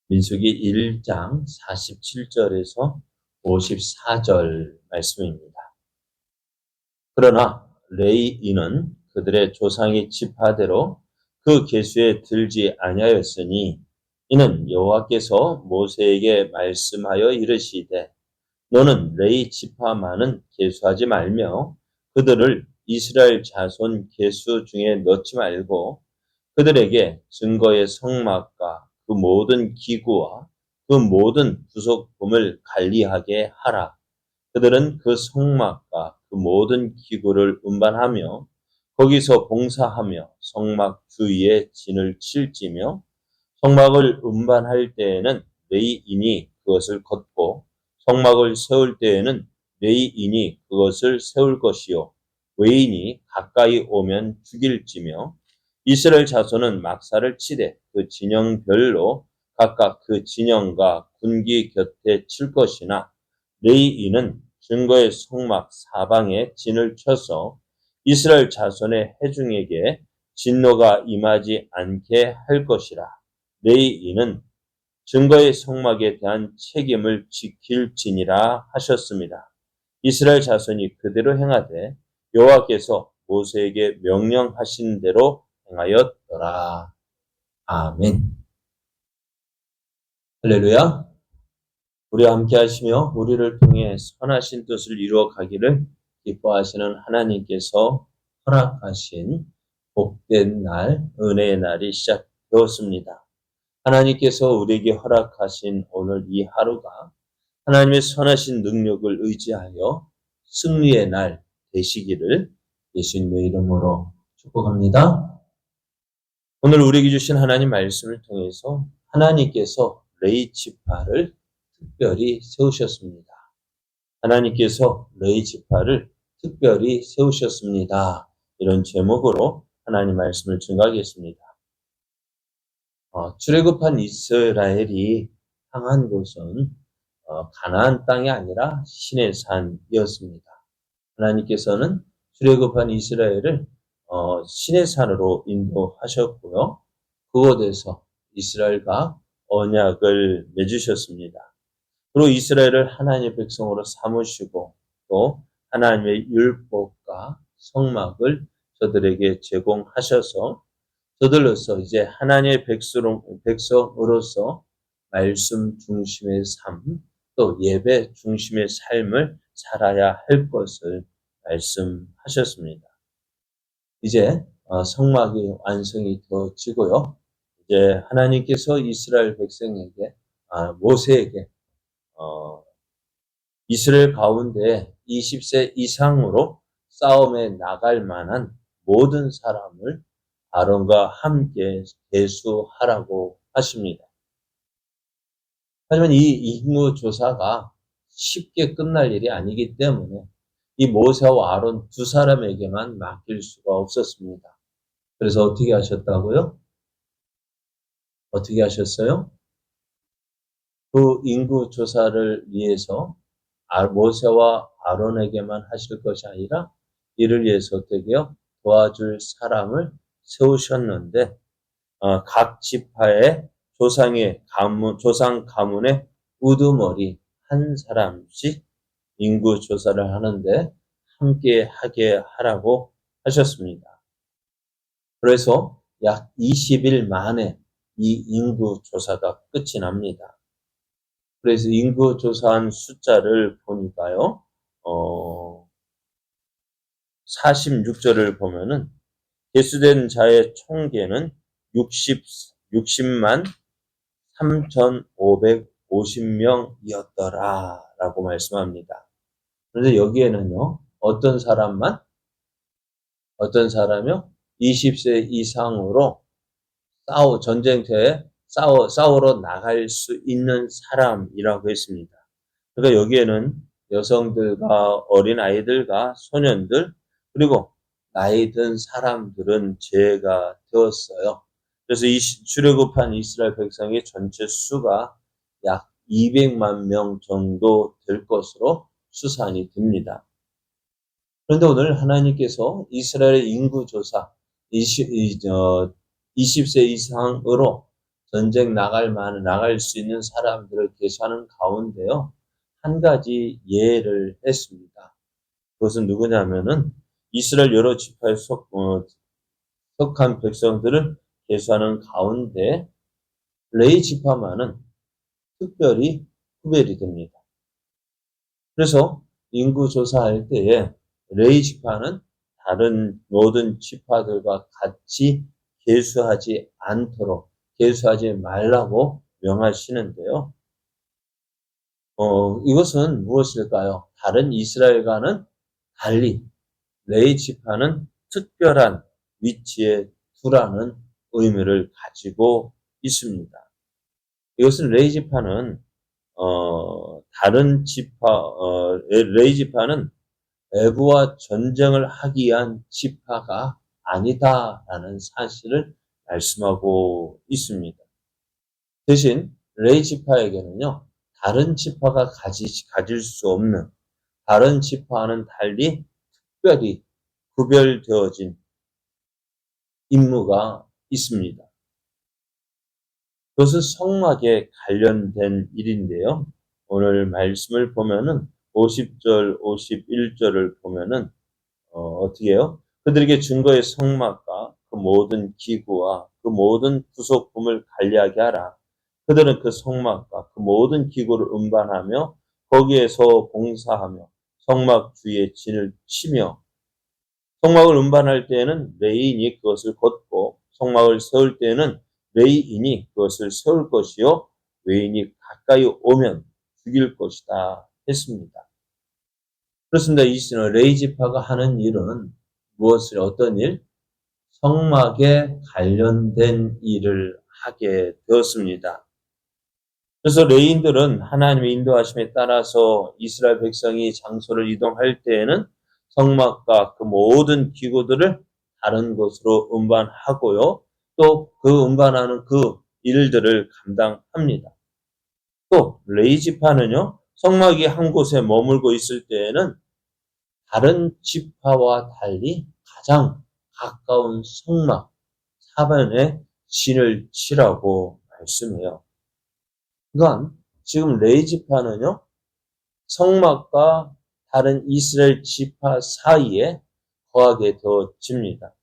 민수기 1장 47절에서 54절 말씀입니다. 그러나 레위인은 그들의 조상의 지파대로 그 계수에 들지 아니하였으니 이는 여호와께서 모세에게 말씀하여 이르시되 너는 레위 지파만은 계수하지 말며 그들을 이스라엘 자손 계수 중에 넣지 말고 그들에게 증거의 성막과 그 모든 기구와 그 모든 부속품을 관리하게 하라. 그들은 그 성막과 그 모든 기구를 운반하며 거기서 봉사하며 성막 주위에 진을 칠지며 성막을 운반할 때에는 레위인이 그것을 걷고 성막을 세울 때에는 레위인이 그것을 세울 것이요 외인이 가까이 오면 죽일지며 이스라엘 자손은 막사를 치되 그 진영별로 각각 그 진영과 군기 곁에 칠 것이나 레위인은 증거의 성막 사방에 진을 쳐서 이스라엘 자손의 회중에게 진노가 임하지 않게 할 것이라. 레위인은 증거의 성막에 대한 책임을 지킬지니라 하셨습니다. 이스라엘 자손이 그대로 행하되 여호와께서 모세에게 명령하신 대로 행하였더라. 아멘. 할렐루야. 우리와 함께 하시며 우리를 통해 선하신 뜻을 이루어 가기를 기뻐하시는 하나님께서 허락하신 복된 날, 은혜의 날이 시작되었습니다. 하나님께서 우리에게 허락하신 오늘 이 하루가 하나님의 선하신 능력을 의지하여 승리의 날 되시기를 예수님의 이름으로 축복합니다. 오늘 우리에게 주신 하나님 말씀을 통해서 하나님께서 레위 지파를 특별히 세우셨습니다. 하나님께서 레위 지파를 특별히 세우셨습니다. 이런 제목으로 하나님 말씀을 증거하겠습니다. 출애굽한 이스라엘이 향한 곳은 가나안 땅이 아니라 시내산이었습니다. 하나님께서는 출애굽한 이스라엘을 시내산으로 인도하셨고요. 그곳에서 이스라엘과 언약을 맺으셨습니다. 그리고 이스라엘을 하나님의 백성으로 삼으시고 또 하나님의 율법과 성막을 저들에게 제공하셔서 저들로서 이제 하나님의 백성으로서 말씀 중심의 삶, 또 예배 중심의 삶을 살아야 할 것을 말씀하셨습니다. 이제 성막이 완성이 되어지고요. 이제 하나님께서 이스라엘 백성에게 모세에게 이스라엘 가운데 20세 이상으로 싸움에 나갈 만한 모든 사람을 아론과 함께 계수하라고 하십니다. 하지만 이 인구 조사가 쉽게 끝날 일이 아니기 때문에 이 모세와 아론 두 사람에게만 맡길 수가 없었습니다. 그래서 어떻게 하셨다고요? 어떻게 하셨어요? 그 인구 조사를 위해서 모세와 아론에게만 하실 것이 아니라 이를 위해서 어떻게요? 도와줄 사람을 세우셨는데 각 지파의 조상 가문의 우두머리 한 사람씩 인구 조사를 하는데 함께 하게 하라고 하셨습니다. 그래서 약 20일 만에 이 인구 조사가 끝이 납니다. 그래서 인구 조사한 숫자를 보니까요, 46절을 보면은 계수된 자의 총계는 60만 3,550명이었더라 라고 말씀합니다. 그런데 여기에는요, 어떤 사람이요? 20세 이상으로 전쟁터에 싸우러 나갈 수 있는 사람이라고 했습니다. 그러니까 여기에는 여성들과 어린아이들과 소년들 그리고 나이 든 사람들은 제외가 되었어요. 그래서 이 출애굽한 이스라엘 백성의 전체 수가 약 200만 명 정도 될 것으로 추산이 됩니다. 그런데 오늘 하나님께서 이스라엘의 인구 조사 20세 이상으로 전쟁 나갈 수 있는 사람들을 계수하는 가운데요. 한 가지 예를 했습니다. 그것은 누구냐면은 이스라엘 여러 지파에 속한 백성들을 계수하는 가운데 레위 지파만은 특별히 구별이 됩니다. 그래서 인구 조사할 때에 레위 지파는 다른 모든 지파들과 같이 계수하지 않도록 계수하지 말라고 명하시는데요. 이것은 무엇일까요? 다른 이스라엘과는 달리 레위 지파는 특별한 위치에 두라는 의미를 가지고 있습니다. 이것은 레위 지파는 레위 지파는 애굽과 전쟁을 하기 위한 지파가 아니다라는 사실을 말씀하고 있습니다. 대신 레위 지파에게는요, 다른 지파가 가질 수 없는 다른 지파와는 달리 특별히 구별되어진 임무가 있습니다. 그것은 성막에 관련된 일인데요. 오늘 말씀을 보면은 50절, 51절을 보면은 어떻게 해요? 그들에게 증거의 성막과 그 모든 기구와 그 모든 부속품을 관리하게 하라. 그들은 그 성막과 그 모든 기구를 운반하며 거기에서 봉사하며 성막 주위에 진을 치며 성막을 운반할 때에는 레위인이 그것을 걷고 성막을 세울 때에는 레위인이 그것을 세울 것이요 외인이 가까이 오면 죽일 것이다 했습니다. 그렇습니다. 이 레위 지파가 하는 일은 어떤 일? 성막에 관련된 일을 하게 되었습니다. 그래서 레위인들은 하나님의 인도하심에 따라서 이스라엘 백성이 장소를 이동할 때에는 성막과 그 모든 기구들을 다른 곳으로 운반하고요. 또 그 운반하는 그 일들을 감당합니다. 또 레위 지파는요. 성막이 한 곳에 머물고 있을 때에는 다른 지파와 달리 가장 가까운 성막 사변에 진을 치라고 말씀해요. 그러니까 지금 레위 지파는요. 성막과 다른 이스라엘 지파 사이에 거하게 되어집니다.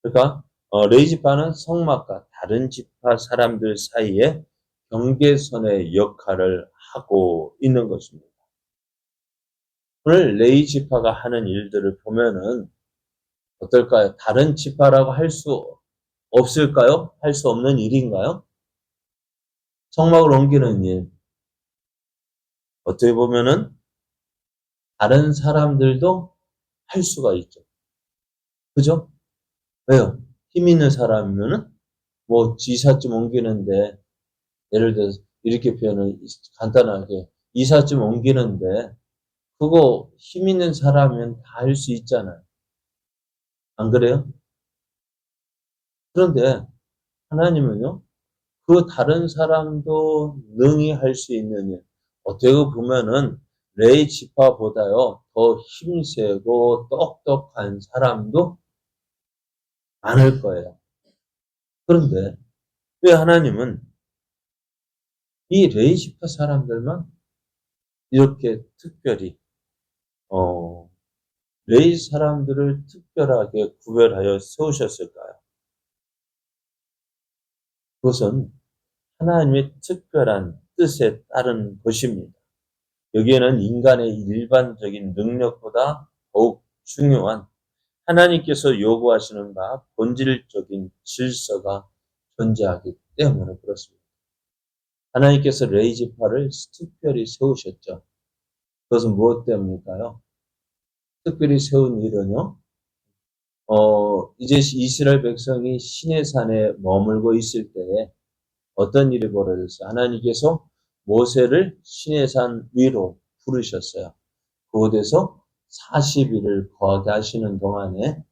그러니까 레위 지파는 성막과 다른 지파 사람들 사이에 경계선의 역할을 하고 있는 것입니다. 오늘 레위 지파가 하는 일들을 보면은 어떨까요? 다른 지파라고 할 수 없을까요? 할 수 없는 일인가요? 성막을 옮기는 일. 어떻게 보면은 다른 사람들도 할 수가 있죠. 그죠? 왜요? 힘 있는 사람이면은 이삿짐 옮기는데 예를 들어서 이렇게 표현을 간단하게 이삿짐 옮기는데 그거 힘 있는 사람이면 다 할 수 있잖아요. 안 그래요? 그런데 하나님은요. 그 다른 사람도 능히 할 수 있는 일. 어떻게 보면은 레위 지파보다요. 더 힘세고 똑똑한 사람도 많을 거예요. 그런데 왜 하나님은 이 레위 지파 사람들만 이렇게 특별히 레위 사람들을 특별하게 구별하여 세우셨을까요? 그것은 하나님의 특별한 뜻에 따른 것입니다. 여기에는 인간의 일반적인 능력보다 더욱 중요한 하나님께서 요구하시는 바 본질적인 질서가 존재하기 때문에 그렇습니다. 하나님께서 레위 지파를 특별히 세우셨죠. 그것은 무엇 때문일까요? 특별히 세운 일은요. 이제 이스라엘 백성이 시내산에 머물고 있을 때에 어떤 일이 벌어졌어요? 하나님께서 모세를 시내산 위로 부르셨어요. 그곳에서 40일을 거하게 하시는 동안에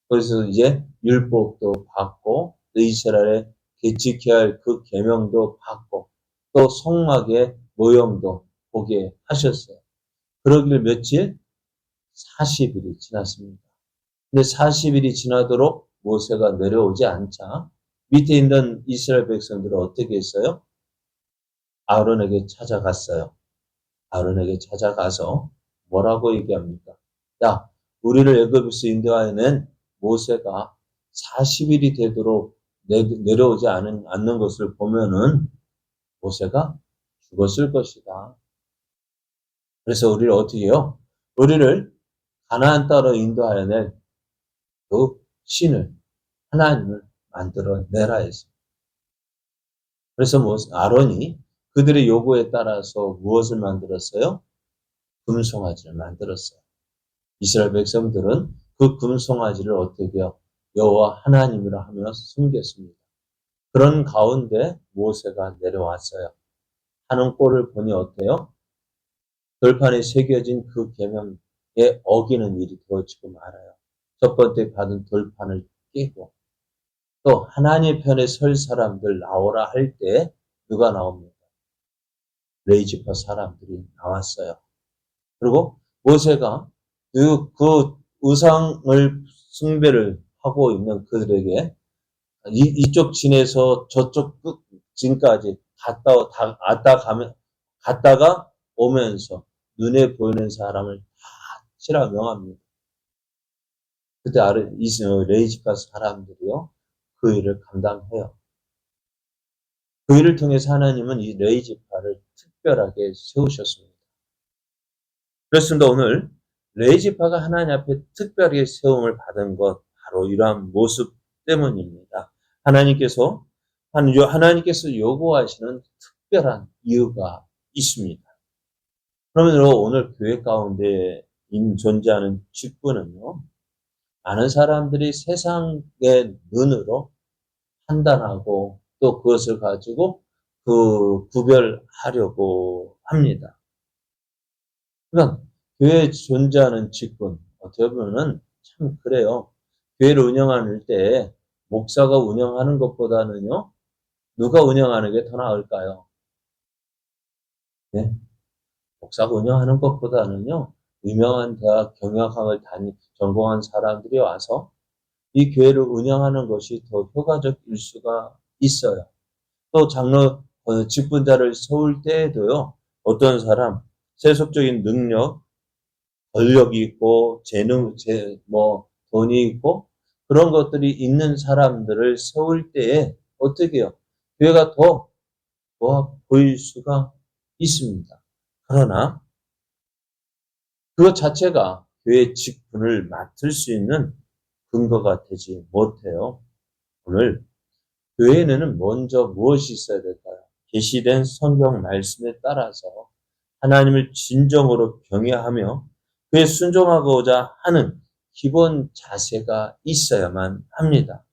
거기서 이제 율법도 받고 또 이스라엘에 지켜야 할 그 계명도 받고 또 성막의 모형도 보게 하셨어요. 그러길 며칠? 40일이 지났습니다. 근데 40일이 지나도록 모세가 내려오지 않자 밑에 있는 이스라엘 백성들은 어떻게 했어요? 아론에게 찾아갔어요. 아론에게 찾아가서 뭐라고 얘기합니까? 야, 우리를 애굽에서 인도하여낸 모세가 40일이 되도록 내려오지 않는 것을 보면은 모세가 죽었을 것이다. 그래서 우리를 어떻게 해요? 우리를 가나안 땅으로 인도하여낼 그 신을, 하나님을 만들어내라 했어요. 그래서 아론이 그들의 요구에 따라서 무엇을 만들었어요? 금송아지를 만들었어요. 이스라엘 백성들은 그 금송아지를 어떻게 해요? 여호와 하나님이라 하며 숨겼습니다. 그런 가운데 모세가 내려왔어요. 하는 꼴을 보니 어때요? 돌판에 새겨진 그 계명에 어기는 일이 되어지고 말아요. 첫 번째 받은 돌판을 깨고 또 하나님의 편에 설 사람들 나오라 할 때 누가 나옵니까? 레위지파 사람들이 나왔어요. 그리고 모세가 그 우상을 숭배를 하고 있는 그들에게 이쪽 진에서 저쪽 끝 진까지 갔다가 오면서 눈에 보이는 사람을 다 치라 명합니다. 그때 레위지파 사람들이요 그 일을 감당해요. 그 일을 통해서 하나님은 이 레위지파를 특별하게 세우셨습니다. 그렇습니다. 오늘 레위지파가 하나님 앞에 특별하게 세움을 받은 것 바로 이러한 모습 때문입니다. 하나님께서 요구하시는 특별한 이유가 있습니다. 그러면 오늘 교회 가운데 존재하는 직분은요. 많은 사람들이 세상의 눈으로 판단하고 또 그것을 가지고 구별하려고 합니다. 그러니까 교회에 존재하는 직분 어떻게 보면은 참 그래요. 교회를 운영할 때 목사가 운영하는 것보다는요. 누가 운영하는 게 더 나을까요? 네? 목사가 운영하는 것보다는요. 유명한 대학 경영학을 전공한 사람들이 와서 이 교회를 운영하는 것이 더 효과적일 수가 있어요. 또 직분자를 세울 때에도요. 어떤 사람 세속적인 능력, 권력이 있고 돈이 있고 그런 것들이 있는 사람들을 세울 때에 어떻게 해요? 교회가 더 좋아 보일 수가 있습니다. 그러나 그것 자체가 교회의 직분을 맡을 수 있는 근거가 되지 못해요. 오늘 교회에는 먼저 무엇이 있어야 될까요? 계시된 성경 말씀에 따라서 하나님을 진정으로 경외하며 그에 순종하고자 하는 기본 자세가 있어야만 합니다.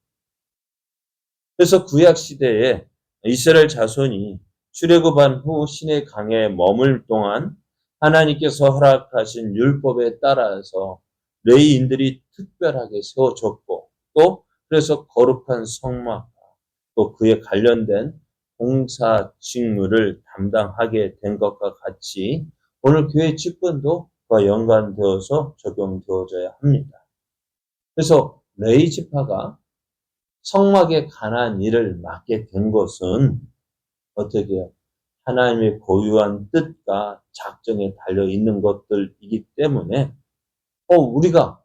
그래서 구약 시대에 이스라엘 자손이 출애굽한 후 시내 강에 머물 동안 하나님께서 허락하신 율법에 따라서 레위인들이 특별하게 세워졌고 또 그래서 거룩한 성막 또 그에 관련된 봉사 직무를 담당하게 된 것과 같이 오늘 교회 직분도 그와 연관되어서 적용되어져야 합니다. 그래서 레위 지파가 성막에 관한 일을 맡게 된 것은 어떻게 해요? 하나님의 고유한 뜻과 작정에 달려 있는 것들이기 때문에 우리가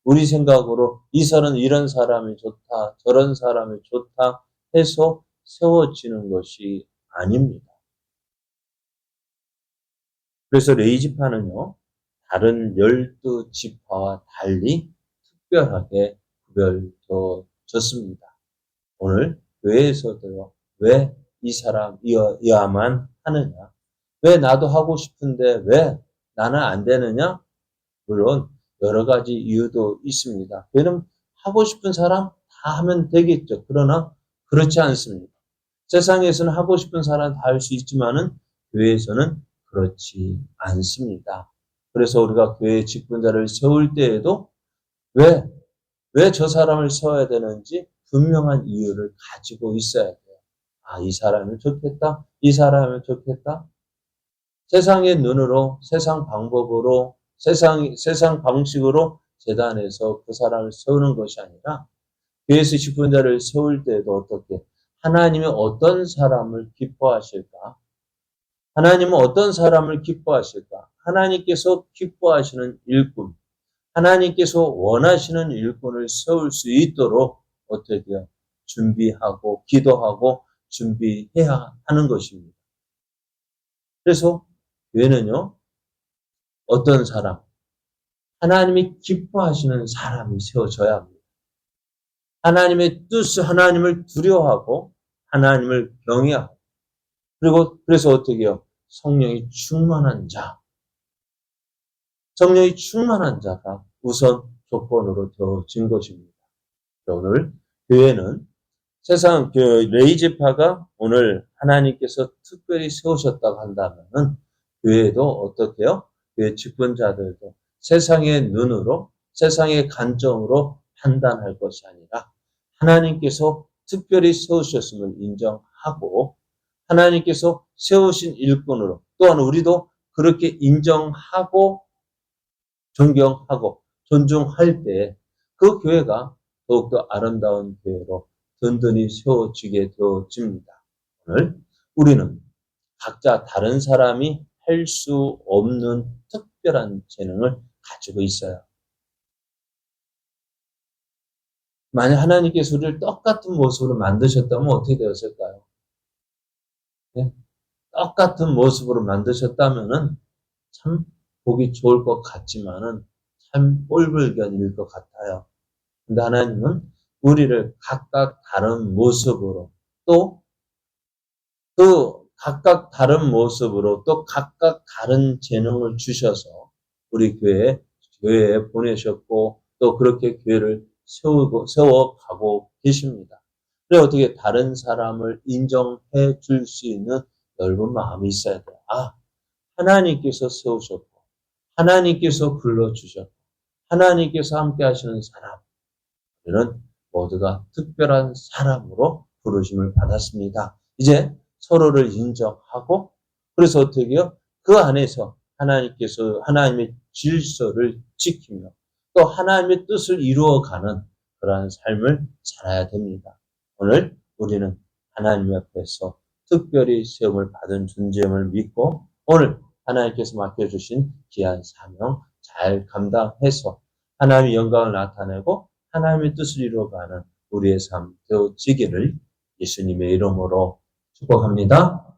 우리 생각으로 이 사람은 이런 사람이 좋다, 저런 사람이 좋다 해서 세워지는 것이 아닙니다. 그래서 레위 지파는요, 다른 12지파와 달리 특별하게 구별되어졌습니다. 오늘 교회에서도요, 왜 이 사람이어야만 하느냐? 왜 나도 하고 싶은데 왜 나는 안 되느냐? 물론 여러 가지 이유도 있습니다. 교회는 하고 싶은 사람 다 하면 되겠죠. 그러나 그렇지 않습니다. 세상에서는 하고 싶은 사람 다 할 수 있지만은 교회에서는 그렇지 않습니다. 그래서 우리가 교회 직분자를 세울 때에도 왜 저 사람을 세워야 되는지 분명한 이유를 가지고 있어야 돼요. 이 사람이 좋겠다. 이 사람이 좋겠다. 세상의 눈으로, 세상 방법으로, 세상 방식으로 재단에서 그 사람을 세우는 것이 아니라 교회에서 집권자를 세울 때도 어떻게 하나님이 어떤 사람을 기뻐하실까? 하나님은 어떤 사람을 기뻐하실까? 하나님께서 기뻐하시는 일꾼, 하나님께서 원하시는 일꾼을 세울 수 있도록 어떻게 해요? 준비하고 기도하고 준비해야 하는 것입니다. 그래서 교회는요, 어떤 사람, 하나님이 기뻐하시는 사람이 세워져야 합니다. 하나님의 뜻을, 하나님을 두려워하고 하나님을 경외하고 그리고 그래서 어떻게 해요? 성령이 충만한 자, 성령이 충만한 자가 우선 조건으로 되어진 것입니다. 오늘 교회는 세상 레이지파가 오늘 하나님께서 특별히 세우셨다고 한다면은 교회도 어떻게 해요? 교회 직분자들도 세상의 눈으로 세상의 관점으로 판단할 것이 아니라 하나님께서 특별히 세우셨음을 인정하고 하나님께서 세우신 일꾼으로 또한 우리도 그렇게 인정하고 존경하고 존중할 때 그 교회가 더욱더 아름다운 교회로 든든히 세워지게 되어집니다. 오늘 우리는 각자 다른 사람이 할 수 없는 특별한 재능을 가지고 있어요. 만약 하나님께서 우리를 똑같은 모습으로 만드셨다면 어떻게 되었을까요? 네? 똑같은 모습으로 만드셨다면은 참 보기 좋을 것 같지만은 참 꼴불견일 것 같아요. 근데 하나님은 우리를 각각 다른 모습으로 또 각각 다른 모습으로 또 각각 다른 재능을 주셔서 우리 교회에 보내셨고 또 그렇게 교회를 세워가고 계십니다. 그래 어떻게 다른 사람을 인정해 줄 수 있는 넓은 마음이 있어야 돼요. 하나님께서 세우셨고 하나님께서 불러주셨고 하나님께서 함께 하시는 사람 우리는 모두가 특별한 사람으로 부르심을 받았습니다. 이제 서로를 인정하고 그래서 어떻게 해요? 그 안에서 하나님의 질서를 지키며 또 하나님의 뜻을 이루어가는 그러한 삶을 살아야 됩니다. 오늘 우리는 하나님 앞에서 특별히 세움을 받은 존재임을 믿고 오늘 하나님께서 맡겨주신 귀한 사명 잘 감당해서 하나님의 영광을 나타내고 하나님의 뜻을 이루어가는 우리의 삶 되어지기를 예수님의 이름으로 축복합니다.